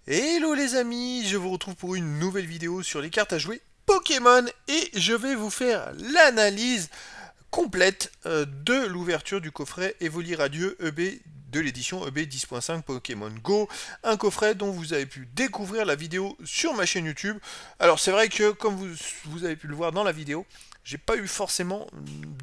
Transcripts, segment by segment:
Hello les amis, je vous retrouve pour une nouvelle vidéo sur les cartes à jouer Pokémon et je vais vous faire l'analyse complète de l'ouverture du coffret Evoli Radieux EB de l'édition EB 10.5 Pokémon Go, un coffret dont vous avez pu découvrir la vidéo sur ma chaîne YouTube. Alors c'est vrai que comme vous avez pu le voir dans la vidéo, j'ai pas eu forcément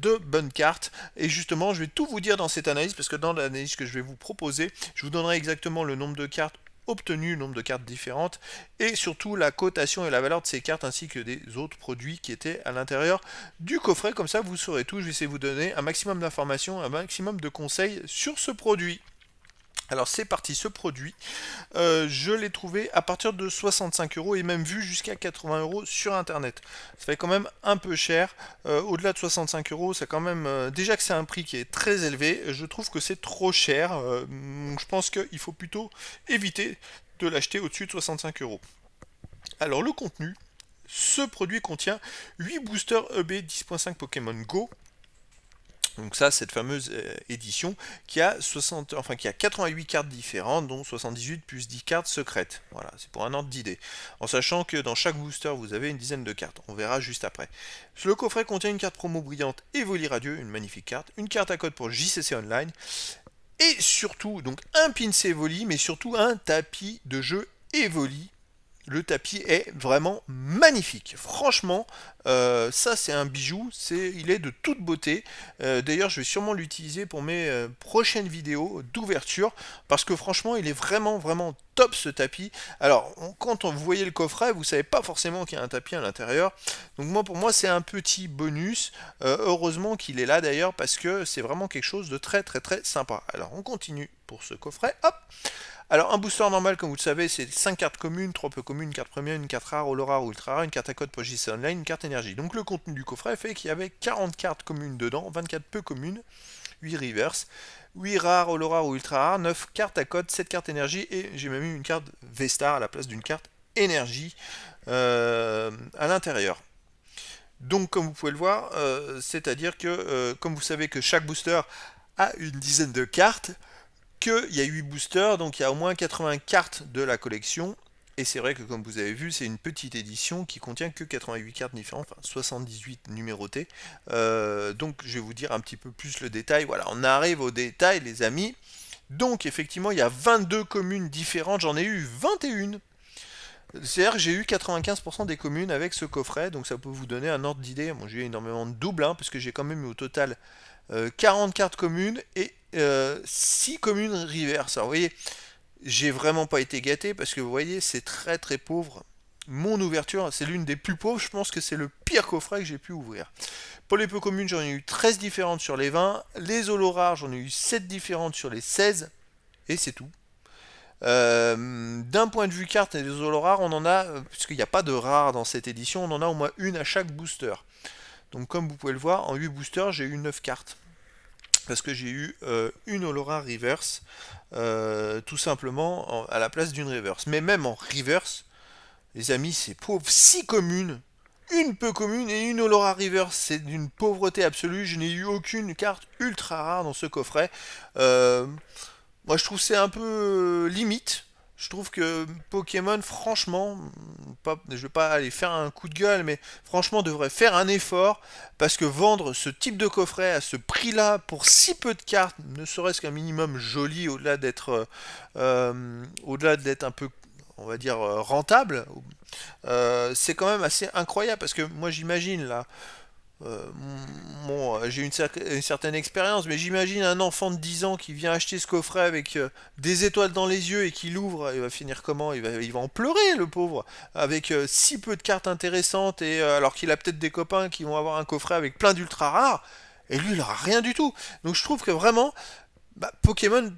de bonnes cartes et justement je vais tout vous dire dans cette analyse parce que dans l'analyse que je vais vous proposer, je vous donnerai exactement le nombre de cartes obtenu, le nombre de cartes différentes, et surtout la cotation et la valeur de ces cartes ainsi que des autres produits qui étaient à l'intérieur du coffret. Comme ça, vous saurez tout. Je vais essayer de vous donner un maximum d'informations, un maximum de conseils sur ce produit. Alors c'est parti, ce produit, je l'ai trouvé à partir de 65 € et même vu jusqu'à 80 € sur internet. Ça fait quand même un peu cher. Au-delà de 65 €, c'est quand même. Déjà que c'est un prix qui est très élevé, je trouve que c'est trop cher. Je pense qu'il faut plutôt éviter de l'acheter au-dessus de 65 €. Alors le contenu, ce produit contient 8 boosters EB 10.5 Pokémon Go. Donc ça, cette fameuse édition qui a 88 cartes différentes, dont 78 plus 10 cartes secrètes. Voilà, c'est pour un ordre d'idée. En sachant que dans chaque booster, vous avez une dizaine de cartes. On verra juste après. Le coffret contient une carte promo brillante Evoli Radieux, une magnifique carte, une carte à code pour JCC Online, et surtout, donc un pins Evoli, mais surtout un tapis de jeu Evoli. Le tapis est vraiment magnifique. Franchement, ça c'est un bijou. Il est de toute beauté. D'ailleurs, je vais sûrement l'utiliser pour mes prochaines vidéos d'ouverture parce que franchement, il est vraiment vraiment top ce tapis. Alors, quand vous voyez le coffret, vous savez pas forcément qu'il y a un tapis à l'intérieur. Donc moi, pour moi, c'est un petit bonus. Heureusement qu'il est là d'ailleurs parce que c'est vraiment quelque chose de très très très sympa. Alors, on continue pour ce coffret. Hop. Alors un booster normal, comme vous le savez, c'est 5 cartes communes, 3 peu communes, une carte première, une carte rare, holo rare ou ultra rare, une carte à code pour JC Online, une carte énergie. Donc le contenu du coffret fait qu'il y avait 40 cartes communes dedans, 24 peu communes, 8 reverse, 8 rares, holo rare ou ultra rare, 9 cartes à code, 7 cartes énergie et j'ai même eu une carte V-Star à la place d'une carte énergie à l'intérieur. Donc comme vous pouvez le voir, c'est-à-dire que comme vous savez que chaque booster a une dizaine de cartes, qu'il y a 8 boosters, donc il y a au moins 80 cartes de la collection. Et c'est vrai que comme vous avez vu, c'est une petite édition qui contient que 88 cartes différentes, enfin 78 numérotées. Donc je vais vous dire un petit peu plus le détail. Voilà, on arrive au détail les amis. Donc effectivement, il y a 22 communes différentes, j'en ai eu 21. C'est-à-dire que j'ai eu 95% des communes avec ce coffret, donc ça peut vous donner un ordre d'idée. Bon, j'ai eu énormément de doubles, hein, parce que j'ai quand même eu au total 40 cartes communes et 6 communes reverse. Alors vous voyez, j'ai vraiment pas été gâté, parce que vous voyez, c'est très très pauvre. Mon ouverture, c'est l'une des plus pauvres, je pense que c'est le pire coffret que j'ai pu ouvrir. Pour les peu communes, j'en ai eu 13 différentes sur les 20. Les holos rares, j'en ai eu 7 différentes sur les 16. Et c'est tout. D'un point de vue carte et des holo rares, on en a, puisqu'il n'y a pas de rares dans cette édition, on en a au moins une à chaque booster. Donc comme vous pouvez le voir, en 8 boosters, j'ai eu 9 cartes. Parce que j'ai eu une holo rare reverse, tout simplement à la place d'une reverse. Mais même en reverse, les amis, c'est pauvre. 6 communes, une peu commune et une holo rare reverse. C'est d'une pauvreté absolue. Je n'ai eu aucune carte ultra rare dans ce coffret. Euh, Moi, je trouve que c'est un peu limite. Je trouve que Pokémon, franchement, je vais pas aller faire un coup de gueule, mais franchement, devrait faire un effort parce que vendre ce type de coffret à ce prix-là pour si peu de cartes, ne serait-ce qu'un minimum joli, au-delà d'être un peu, on va dire, rentable, c'est quand même assez incroyable parce que moi, j'imagine là. Euh, bon, j'ai une certaine expérience, mais j'imagine un enfant de 10 ans qui vient acheter ce coffret avec des étoiles dans les yeux et qui l'ouvre, il va finir comment il va en pleurer, le pauvre, avec si peu de cartes intéressantes, et alors qu'il a peut-être des copains qui vont avoir un coffret avec plein d'ultra rares, et lui, il aura rien du tout. Donc je trouve que vraiment, Pokémon,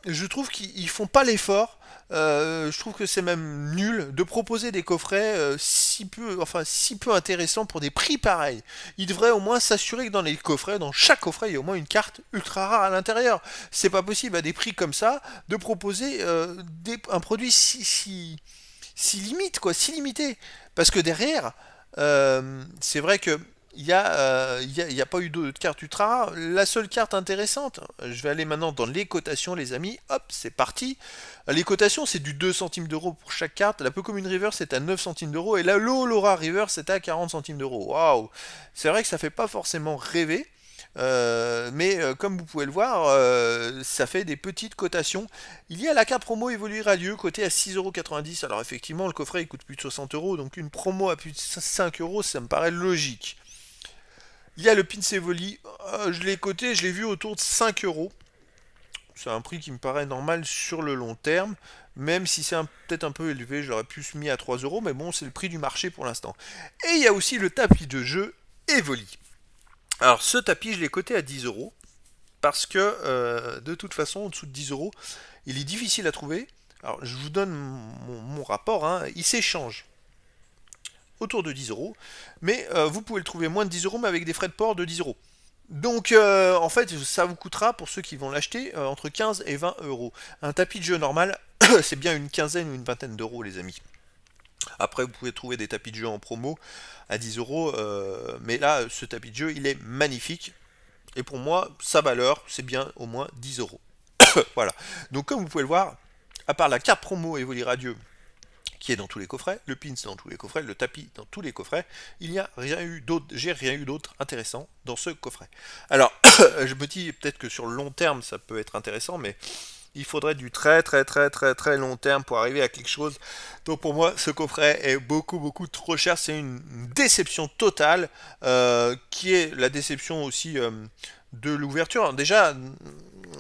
je trouve qu'ils font pas l'effort. Je trouve que c'est même nul de proposer des coffrets si peu intéressants pour des prix pareils. Ils devraient au moins s'assurer que dans les coffrets, dans chaque coffret, il y a au moins une carte ultra rare à l'intérieur. C'est pas possible à des prix comme ça de proposer un produit si limite, quoi, si limité. Parce que derrière, c'est vrai que il y a pas eu de carte ultra rare. La seule carte intéressante, je vais aller maintenant dans les cotations, les amis. Hop, c'est parti. Les cotations, c'est du 2 centimes d'euros pour chaque carte. La Pokémon River, c'est à 9 centimes d'euros. Et la Laura River, c'est à 40 centimes d'euros. Waouh! C'est vrai que ça fait pas forcément rêver. Mais comme vous pouvez le voir, ça fait des petites cotations. Il y a la carte promo Évoluer Radieux, cotée à 6,90 €. Alors effectivement, le coffret il coûte plus de 60 euros, donc une promo à plus de 5 euros, ça me paraît logique. Il y a le Pins Evoli, je l'ai coté, je l'ai vu autour de 5 euros. C'est un prix qui me paraît normal sur le long terme, même si c'est peut-être un peu élevé, j'aurais pu se mis à 3 euros, mais bon, c'est le prix du marché pour l'instant. Et il y a aussi le tapis de jeu Evoli. Alors ce tapis, je l'ai coté à 10 euros, parce que de toute façon, en dessous de 10 euros, il est difficile à trouver. Alors je vous donne mon rapport, hein. Il s'échange autour de 10 euros, mais vous pouvez le trouver moins de 10 euros, mais avec des frais de port de 10 euros. Donc en fait, ça vous coûtera, pour ceux qui vont l'acheter, entre 15 et 20 euros. Un tapis de jeu normal, c'est bien une quinzaine ou une vingtaine d'euros, les amis. Après, vous pouvez trouver des tapis de jeu en promo à 10 euros, mais là, ce tapis de jeu, il est magnifique. Et pour moi, sa valeur, c'est bien au moins 10 euros. Voilà. Donc comme vous pouvez le voir, à part la carte promo Evoli Radieux, qui est dans tous les coffrets, le pins dans tous les coffrets, le tapis dans tous les coffrets, il n'y a rien eu d'autre, j'ai rien eu d'autre intéressant dans ce coffret. Alors, je me dis peut-être que sur le long terme, ça peut être intéressant, mais il faudrait du très long terme pour arriver à quelque chose. Donc pour moi, ce coffret est beaucoup trop cher. C'est une déception totale, qui est la déception aussi de l'ouverture. Déjà,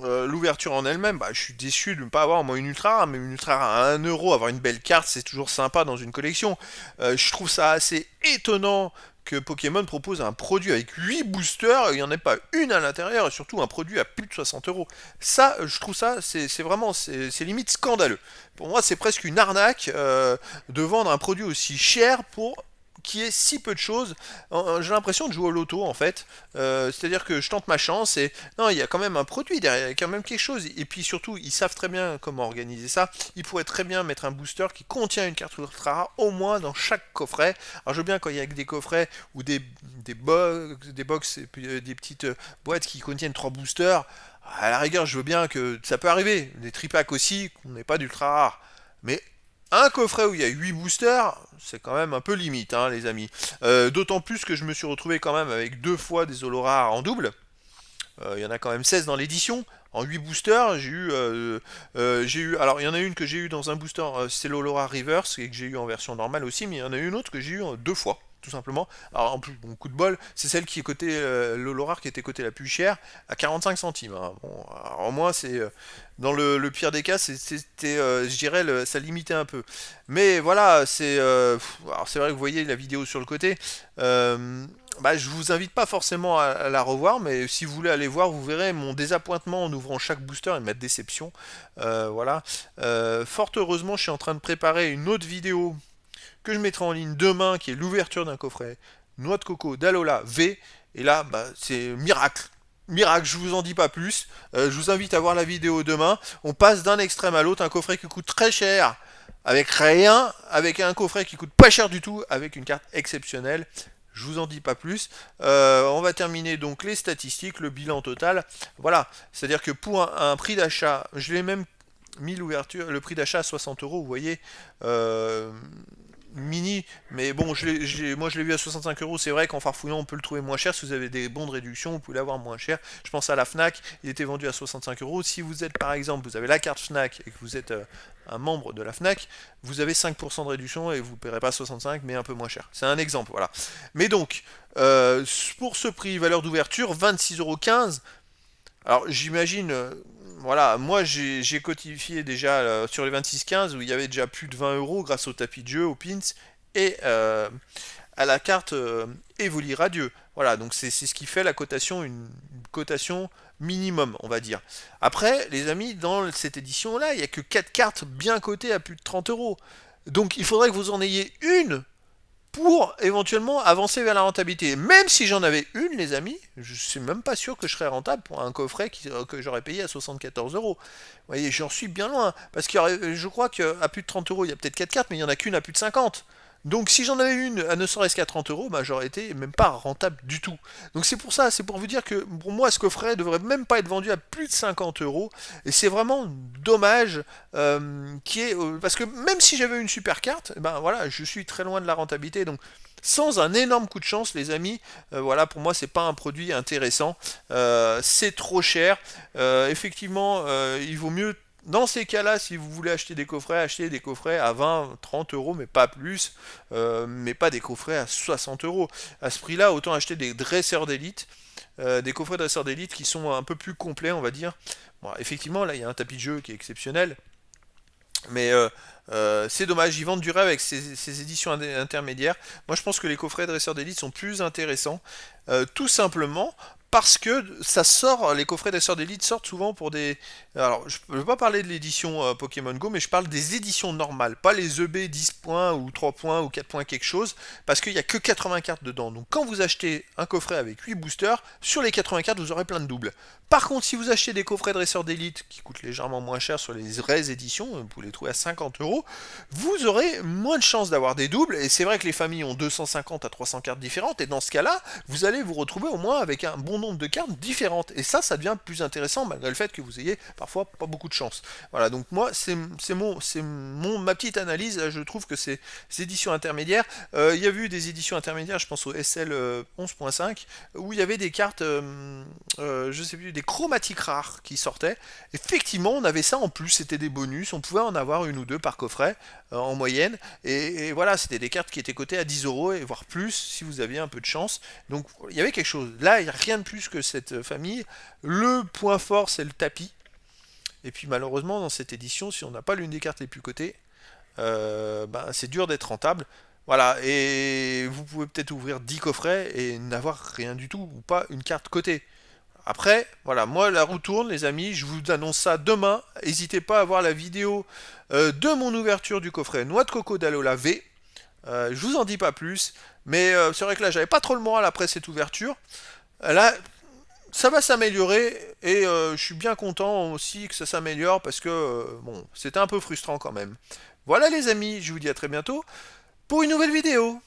l'ouverture en elle-même, bah, je suis déçu de ne pas avoir au moins une ultra rare, mais une ultra rare à 1 euro, avoir une belle carte, c'est toujours sympa dans une collection. Je trouve ça assez étonnant que Pokémon propose un produit avec 8 boosters, il n'y en a pas une à l'intérieur, et surtout un produit à plus de 60 euros. Ça, je trouve ça, c'est vraiment, c'est limite scandaleux. Pour moi, c'est presque une arnaque de vendre un produit aussi cher pour qui est si peu de choses. J'ai l'impression de jouer au loto en fait. C'est-à-dire que je tente ma chance et non, il y a quand même un produit derrière, il y a quand même quelque chose. Et puis surtout, ils savent très bien comment organiser ça. Ils pourraient très bien mettre un booster qui contient une carte ultra rare au moins dans chaque coffret. Alors je veux bien quand il y a des coffrets ou des box et puis, des petites boîtes qui contiennent 3 boosters. À la rigueur, je veux bien que ça peut arriver. Des tripacks aussi, qu'on n'ait pas d'ultra rare. Mais un coffret où il y a 8 boosters, c'est quand même un peu limite, hein, les amis. D'autant plus que je me suis retrouvé quand même avec 2 fois des holo rares en double. Il y en a quand même 16 dans l'édition. En 8 boosters, j'ai eu. Alors, il y en a une que j'ai eu dans un booster, c'est l'Olora Reverse, et que j'ai eu en version normale aussi, mais il y en a une autre que j'ai eu 2 fois, tout simplement. Alors, en plus, bon, coup de bol, c'est celle qui est cotée, l'Olora qui était cotée la plus chère, à 45 centimes. Hein. Bon, alors, au moins, c'est. Dans le pire des cas, c'était, je dirais, ça limitait un peu. Mais voilà, alors c'est vrai que vous voyez la vidéo sur le côté. Bah, je vous invite pas forcément à la revoir, mais si vous voulez aller voir, vous verrez mon désappointement en ouvrant chaque booster et ma déception. Voilà. Fort heureusement, je suis en train de préparer une autre vidéo que je mettrai en ligne demain, qui est l'ouverture d'un coffret noix de coco d'Alola V. Et là, bah, c'est miracle. Miracle, je vous en dis pas plus. Je vous invite à voir la vidéo demain. On passe d'un extrême à l'autre, un coffret qui coûte très cher, avec rien, avec un coffret qui coûte pas cher du tout, avec une carte exceptionnelle. Je vous en dis pas plus. On va terminer donc les statistiques, le bilan total. Voilà, c'est-à-dire que pour un prix d'achat, je l'ai même mis l'ouverture, le prix d'achat à 60 euros, vous voyez. Mini, mais bon, moi je l'ai vu à 65 euros. C'est vrai qu'en farfouillant, on peut le trouver moins cher. Si vous avez des bons de réduction, vous pouvez l'avoir moins cher. Je pense à la Fnac, il était vendu à 65 euros. Si vous êtes par exemple, vous avez la carte Fnac et que vous êtes un membre de la Fnac, vous avez 5% de réduction et vous ne paierez pas 65, mais un peu moins cher. C'est un exemple, voilà. Mais donc, pour ce prix, valeur d'ouverture, 26,15 €. Alors j'imagine, voilà, moi j'ai codifié déjà sur les 26-15 où il y avait déjà plus de 20 euros grâce au tapis de jeu, aux pins et à la carte Evoli Radieux. Voilà, donc c'est ce qui fait la cotation, une cotation minimum, on va dire. Après, les amis, dans cette édition-là, il n'y a que 4 cartes bien cotées à plus de 30 euros. Donc il faudrait que vous en ayez une pour éventuellement avancer vers la rentabilité. Même si j'en avais une, les amis, je suis même pas sûr que je serais rentable pour un coffret que j'aurais payé à 74 euros. Vous voyez, j'en suis bien loin. Parce que je crois qu'à plus de 30 euros, il y a peut-être 4 cartes, mais il n'y en a qu'une à plus de 50. Donc si j'en avais une à ne serait-ce qu'à 30 euros, bah, j'aurais été même pas rentable du tout. Donc c'est pour ça, c'est pour vous dire que pour moi ce coffret devrait même pas être vendu à plus de 50 euros. Et c'est vraiment dommage parce que même si j'avais une super carte, eh ben voilà, je suis très loin de la rentabilité. Donc sans un énorme coup de chance, les amis, voilà, pour moi c'est pas un produit intéressant. C'est trop cher. Effectivement, il vaut mieux dans ces cas-là, si vous voulez acheter des coffrets, achetez des coffrets à 20, 30 euros, mais pas plus, mais pas des coffrets à 60 euros. À ce prix-là, autant acheter des dresseurs d'élite, des coffrets dresseurs d'élite qui sont un peu plus complets, on va dire. Bon, effectivement, là, il y a un tapis de jeu qui est exceptionnel, mais c'est dommage, ils vendent du rêve avec ces éditions intermédiaires. Moi, je pense que les coffrets dresseurs d'élite sont plus intéressants, tout simplement parce que ça sort, les coffrets dresseurs d'élite sortent souvent pour des... Alors, je ne veux pas parler de l'édition Pokémon Go, mais je parle des éditions normales, pas les EB 10 points ou 3 points ou 4 points quelque chose, parce qu'il n'y a que 80 cartes dedans. Donc quand vous achetez un coffret avec 8 boosters, sur les 80 cartes, vous aurez plein de doubles. Par contre, si vous achetez des coffrets dresseurs d'élite qui coûtent légèrement moins cher sur les vraies éditions, vous pouvez les trouver à 50 euros, vous aurez moins de chances d'avoir des doubles. Et c'est vrai que les familles ont 250 à 300 cartes différentes, et dans ce cas-là, vous allez vous retrouver au moins avec un bon nombre de cartes différentes. Et ça devient plus intéressant malgré le fait que vous ayez parfois pas beaucoup de chance. Voilà, donc moi, ma petite analyse. Je trouve que ces éditions intermédiaires, il y a eu des éditions intermédiaires, je pense au SL 11.5, où il y avait des cartes, je sais plus, des chromatiques rares qui sortaient. Effectivement, on avait ça en plus, c'était des bonus, on pouvait en avoir une ou deux par coffret en moyenne. Et voilà, c'était des cartes qui étaient cotées à 10 euros, et voire plus si vous aviez un peu de chance. Donc il y avait quelque chose. Là, il n'y a rien de plus que cette famille. Le point fort, c'est le tapis. Et puis malheureusement, dans cette édition, si on n'a pas l'une des cartes les plus cotées, ben, c'est dur d'être rentable. Voilà, et vous pouvez peut-être ouvrir 10 coffrets et n'avoir rien du tout, ou pas une carte cotée. Après, voilà, moi la roue tourne, les amis, je vous annonce ça demain. N'hésitez pas à voir la vidéo de mon ouverture du coffret Noix de Coco d'Alola V. Je vous en dis pas plus, mais c'est vrai que là, j'avais pas trop le moral après cette ouverture. Là, ça va s'améliorer, et je suis bien content aussi que ça s'améliore parce que, bon, c'était un peu frustrant quand même. Voilà les amis, je vous dis à très bientôt pour une nouvelle vidéo.